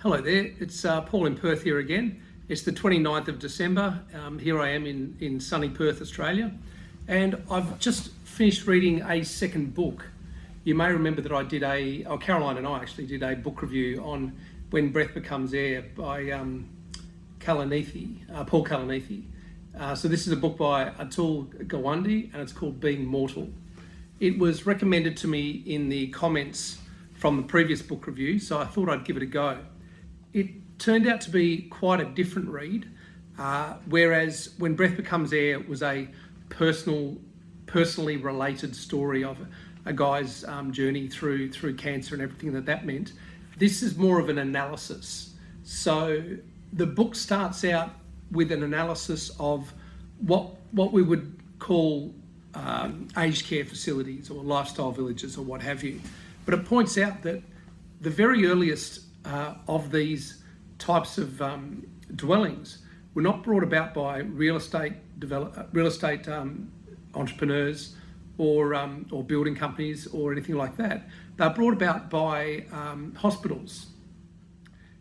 Hello there, it's Paul in Perth here again. It's the 29th of December. Here I am in sunny Perth, Australia, and I've just finished reading a second book. You may remember that I did Caroline and I actually did a book review on When Breath Becomes Air by Paul Kalanithi. So this is a book by Atul Gawande and it's called Being Mortal. It was recommended to me in the comments from the previous book review, so I thought I'd give it a go. It turned out to be quite a different read, whereas When Breath Becomes Air was a personally related story of a guy's journey through cancer and everything that meant. This is more of an analysis. So the book starts out with an analysis of what we would call aged care facilities or lifestyle villages or what have you. But it points out that the very earliest of these types of dwellings were not brought about by real estate entrepreneurs or building companies or anything like that. They're brought about by hospitals,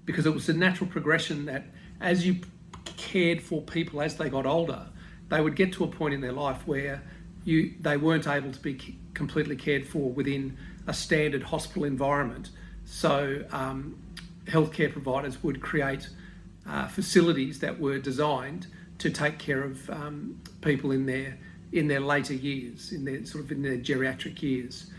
because it was a natural progression that as you cared for people as they got older, they would get to a point in their life where they weren't able to be completely cared for within a standard hospital environment. So healthcare providers would create facilities that were designed to take care of people in their later years, in their geriatric years.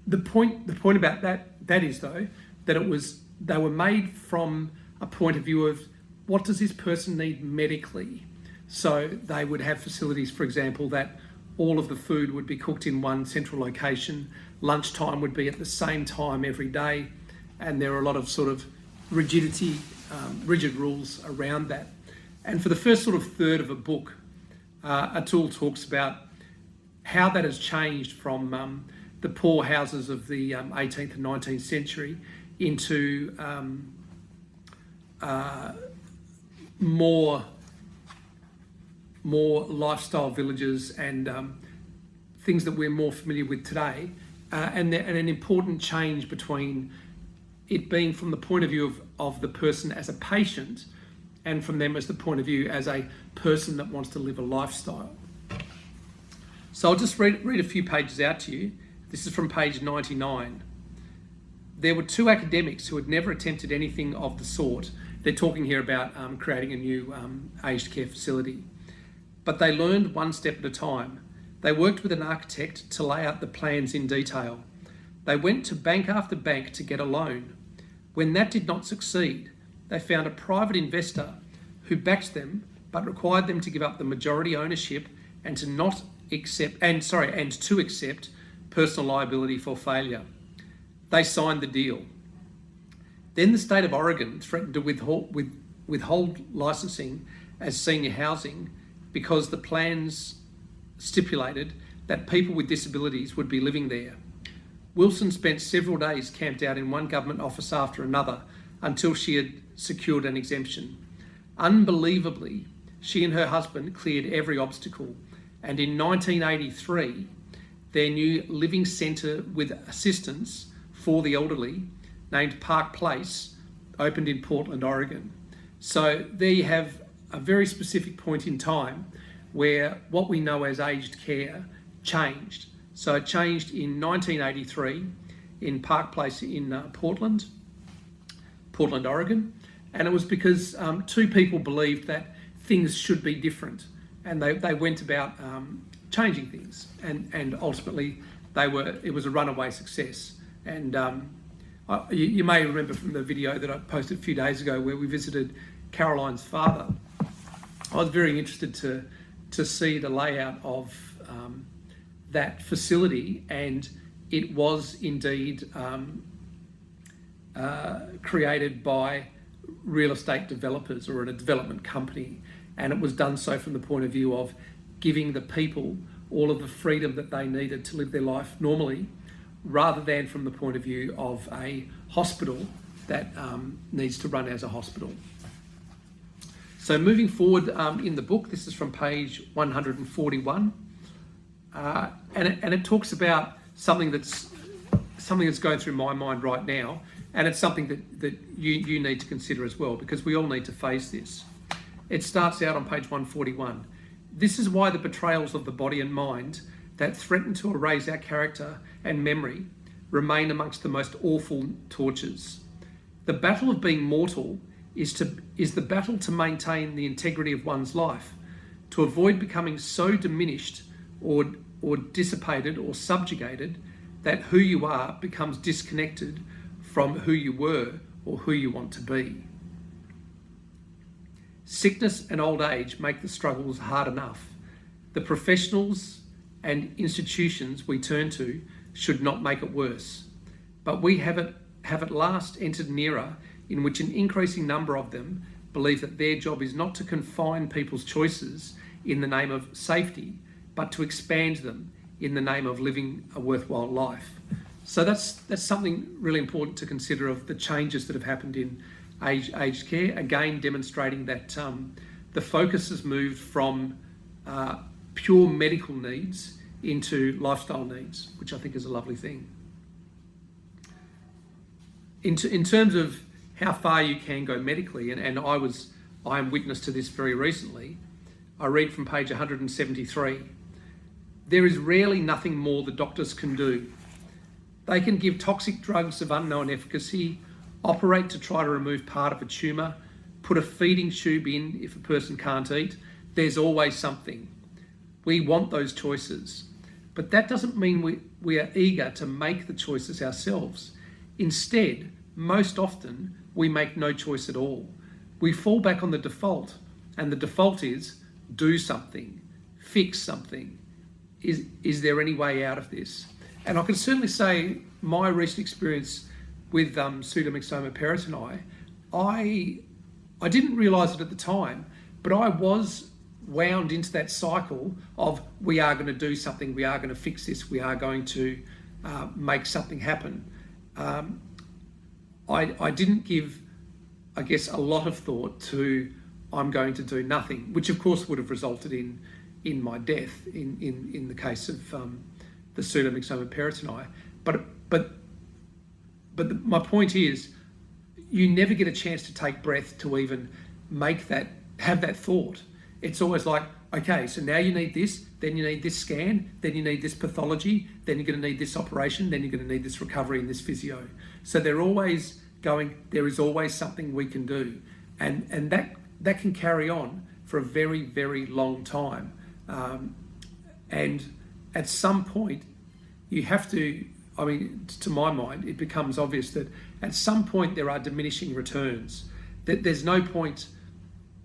The point about that is though that they were made from a point of view of what does this person need medically. So they would have facilities, for example, that all of the food would be cooked in one central location. Lunchtime would be at the same time every day, and there are a lot of rigid rules around that. And for the first third of a book, Atul talks about how that has changed from the poor houses of the 18th and 19th century into more lifestyle villages and things that we're more familiar with today, and an important change between it being from the point of view of the person as a patient and from them as the point of view as a person that wants to live a lifestyle. So I'll just read a few pages out to you. This is from page 99. There were two academics who had never attempted anything of the sort. They're talking here about creating a new aged care facility. But they learned one step at a time. They worked with an architect to lay out the plans in detail. They went to bank after bank to get a loan. When that did not succeed, they found a private investor who backed them but required them to give up the majority ownership and to accept personal liability for failure. They signed the deal. Then the state of Oregon threatened to withhold licensing as senior housing because the plans stipulated that people with disabilities would be living there. Wilson spent several days camped out in one government office after another until she had secured an exemption. Unbelievably, she and her husband cleared every obstacle, and in 1983, their new living centre with assistance for the elderly, named Park Place, opened in Portland, Oregon. So there you have a very specific point in time where what we know as aged care changed. So it changed in 1983 in Park Place in Portland, Oregon. And it was because two people believed that things should be different, and they went about changing things, and ultimately it was a runaway success. And you may remember from the video that I posted a few days ago where we visited Caroline's father. I was very interested to see the layout of that facility, and it was indeed created by real estate developers or a development company, and it was done so from the point of view of giving the people all of the freedom that they needed to live their life normally, rather than from the point of view of a hospital that needs to run as a hospital. So moving forward in the book, this is from page 141, and it talks about something that's going through my mind right now, And it's something that you need to consider as well, because we all need to face this. It starts out on page 141. This is why the betrayals of the body and mind that threaten to erase our character and memory remain amongst the most awful tortures. The battle of being mortal is the battle to maintain the integrity of one's life, to avoid becoming so diminished or dissipated or subjugated that who you are becomes disconnected from who you were or who you want to be. Sickness and old age make the struggles hard enough. The professionals and institutions we turn to should not make it worse. But we have at last entered an era in which an increasing number of them believe that their job is not to confine people's choices in the name of safety, but to expand them in the name of living a worthwhile life. So that's something really important to consider, of the changes that have happened in aged care, again demonstrating that the focus has moved from pure medical needs into lifestyle needs, which I think is a lovely thing. In terms of how far you can go medically, and I am witness to this very recently, I read from page 173. There is rarely nothing more the doctors can do. They can give toxic drugs of unknown efficacy, operate to try to remove part of a tumour, put a feeding tube in if a person can't eat. There's always something. We want those choices. But that doesn't mean we are eager to make the choices ourselves. Instead, most often, we make no choice at all. We fall back on the default, and the default is do something, fix something. Is there any way out of this? And I can certainly say my recent experience with pseudomyxoma peritoni, I didn't realise it at the time, but I was wound into that cycle of we are going to do something, we are going to fix this, we are going to make something happen. I didn't give, I guess, a lot of thought to I'm going to do nothing, which of course would have resulted in my death in the case of the pseudomyxoma peritoni. But my point is, you never get a chance to take breath to even have that thought. It's always like, okay, so now you need this, then you need this scan, then you need this pathology, then you're going to need this operation, then you're going to need this recovery and this physio. So they're always going, there is always something we can do. And that can carry on for a very, very long time. And at some point, you have to, I mean, to my mind, it becomes obvious that at some point there are diminishing returns. That there's no point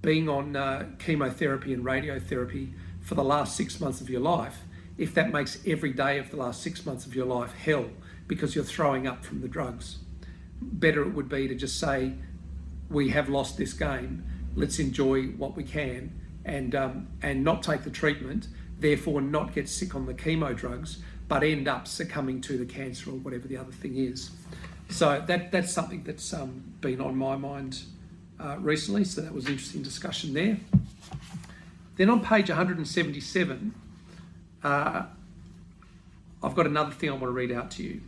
being on chemotherapy and radiotherapy for the last 6 months of your life if that makes every day of the last 6 months of your life hell because you're throwing up from the drugs. Better it would be to just say, we have lost this game, let's enjoy what we can and not take the treatment, therefore not get sick on the chemo drugs, but end up succumbing to the cancer or whatever the other thing is. So that's something that's been on my mind recently, so that was an interesting discussion there. Then on page 177, I've got another thing I want to read out to you.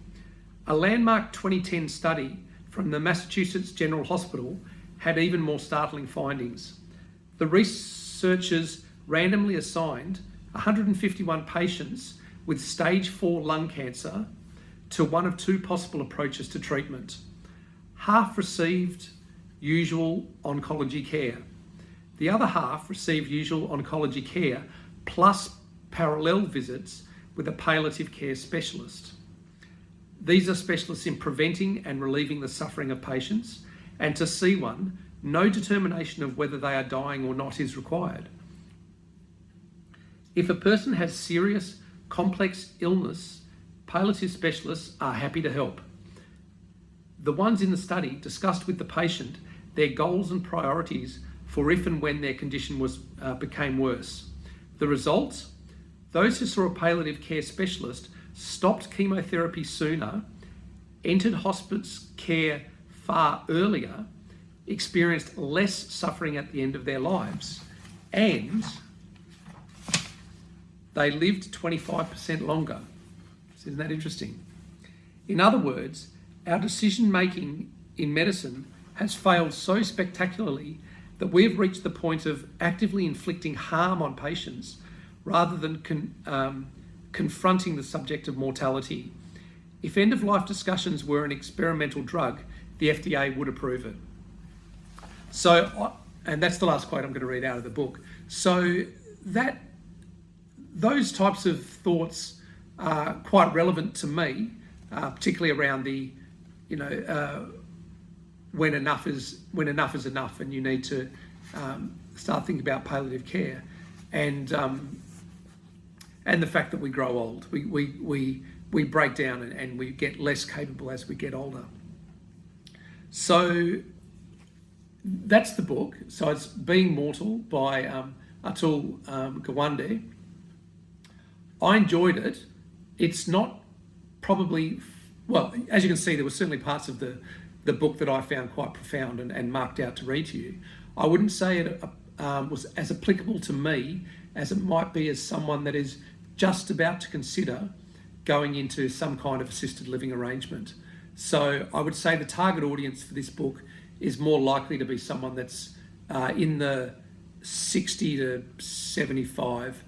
A landmark 2010 study from the Massachusetts General Hospital had even more startling findings. The researchers randomly assigned 151 patients with stage 4 lung cancer to one of two possible approaches to treatment. Half received usual oncology care. The other half received usual oncology care plus parallel visits with a palliative care specialist. These are specialists in preventing and relieving the suffering of patients, and to see one, no determination of whether they are dying or not is required. If a person has serious, complex illness, palliative specialists are happy to help. The ones in the study discussed with the patient their goals and priorities for if and when their condition became worse. The results? Those who saw a palliative care specialist stopped chemotherapy sooner, entered hospice care far earlier, experienced less suffering at the end of their lives, and they lived 25% longer. Isn't that interesting? In other words, our decision-making in medicine has failed so spectacularly that we've reached the point of actively inflicting harm on patients rather than confronting the subject of mortality. If end-of-life discussions were an experimental drug, the FDA would approve it. So, and that's the last quote I'm going to read out of the book. So those types of thoughts are quite relevant to me, particularly around the, when enough is enough, and you need to start thinking about palliative care, and the fact that we grow old, we break down and we get less capable as we get older. So that's the book. So it's Being Mortal by Atul Gawande. I enjoyed it. It's not probably, well, as you can see, there were certainly parts of the book that I found quite profound and marked out to read to you. I wouldn't say it was as applicable to me as it might be as someone that is just about to consider going into some kind of assisted living arrangement. So I would say the target audience for this book is more likely to be someone that's in the 60 to 75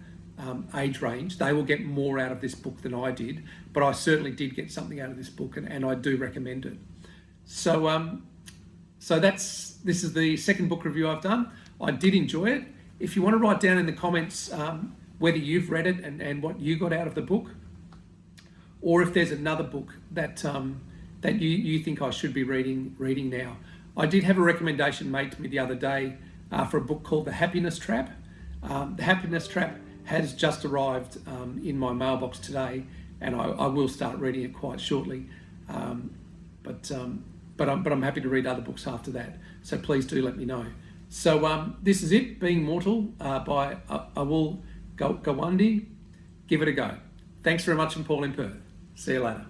age range. They will get more out of this book than I did, but I certainly did get something out of this book, and I do recommend it. So this is the second book review I've done. I did enjoy it. If you want to write down in the comments whether you've read it and what you got out of the book, or if there's another book that you think I should be reading now. I did have a recommendation made to me the other day for a book called The Happiness Trap. The Happiness Trap has just arrived in my mailbox today, and I will start reading it quite shortly. But I'm happy to read other books after that. So please do let me know. So this is it, Being Mortal by Atul Gawande. Give it a go. Thanks very much from Paul in Perth. See you later.